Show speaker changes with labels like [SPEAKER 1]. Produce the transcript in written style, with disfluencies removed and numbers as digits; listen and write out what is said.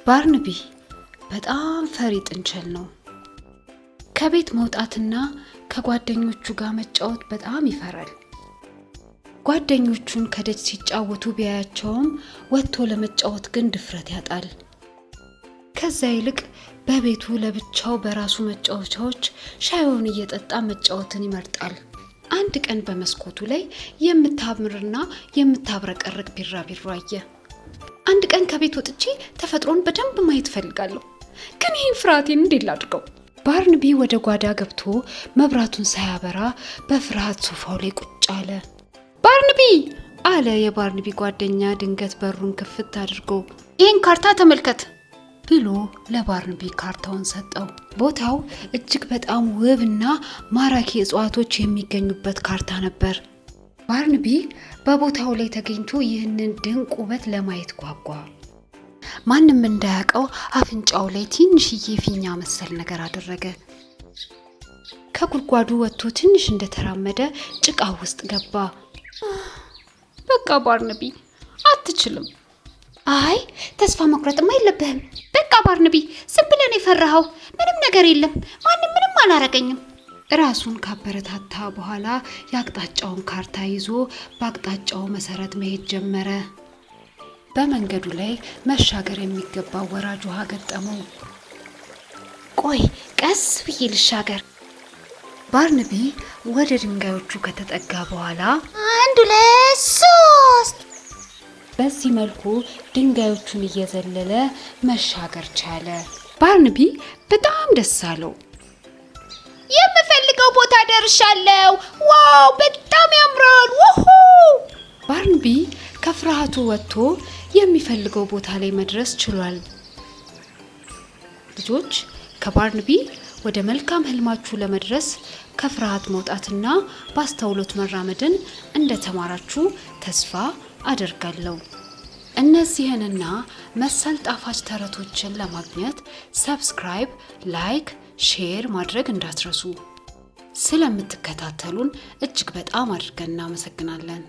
[SPEAKER 1] ባርንቢ በጣም ፈሪ ጥንቸል ነው። ከቤት መውጣትና ከጓደኞቹ ጋር መጫወት በጣም ይፈራል። ጓደኞቹን ከደጅ ሲጫወቱ ቢያያቸውም ወጥቶ ለመጫወት ግን ድፍረት ያጣል። ከዛ ይልቅ በቤቱ ለብቻው በራሱ መጫወቻዎች ሻዩን እየጠጣ መጫወትን ይመርጣል። አንድ ቀን በመስኮቱ ላይ የምታምርና የምታብረቀርቅ ቢራቢሮ አየ። አንድ ቀን ከቤት ወጥቼ ተፈጥሮን በደንብ ማየት ፈልጋለሁ፣ ግን ይህን ፍርሃቴን እንዴት ላድርገው? ባርንቢ ወደ ጓዳ ገብቶ መብራቱን ሳያበራ በፍርሃት ሶፋው ላይ ቁጭ አለ። ባርንቢ አለ የባርንቢ ጓደኛ ድንገት በሩን ክፍት አድርጎ። ይህን ካርታ ተመልከት ብሎ ለባርንቢ ካርታውን ሰጠው። ቦታው እጅግ በጣም ውብና ማራኪ እጽዋቶች የሚገኙበት ካርታ ነበር። ባርንቢ በቦታው ላይ ተገኝቶ ይህንን ድንቅ ውበት ለማየት ጓጓ። ማንም እንዳያውቀው አፍንጫው ላይ ትንሽዬ ፊኛ መሰል ነገር አደረገ። ከጉድጓዱ ወጥቶ ትንሽ እንደተራመደ ጭቃ ውስጥ ገባ። በቃ ባርንቢ አትችልም። አይ ተስፋ መቁረጥማ የለብህም። በቃ ባርንቢ ዝም ብለን የፈራኸው ምንም ነገር የለም፣ ማንም ምንም አላረገኝም። ራሱን ካበረታታ በኋላ የአቅጣጫውን ካርታ ይዞ በአቅጣጫው መሰረት መሄድ ጀመረ። በመንገዱ ላይ መሻገር የሚገባው ወራጅ ውሃ ገጠመው። ቆይ ቀስ ብዬ ልሻገር። ባርንቢ ወደ ድንጋዮቹ ከተጠጋ በኋላ 1 2 3 በዚህ መልኩ ድንጋዮቹን እየዘለለ መሻገር ቻለ። ባርንቢ በጣም ደስ አለው። የምፈልገው ቦታ ደርሻለሁ፣ ዋው በጣም ያምራል፣ ወሆ! ባርንቢ ከፍርሃቱ ወጥቶ የሚፈልገው ቦታ ላይ መድረስ ችሏል። ልጆች ከባርንቢ ወደ መልካም ህልማችሁ ለመድረስ ከፍርሃት መውጣትና በአስተውሎት መራመድን እንደተማራችሁ ተስፋ አደርጋለሁ። እነዚህንና መሰል ጣፋጭ ተረቶችን ለማግኘት ሰብስክራይብ፣ ላይክ፣ ሼር ማድረግ እንዳትረሱ። ስለምትከታተሉን እጅግ በጣም አድርገን እናመሰግናለን።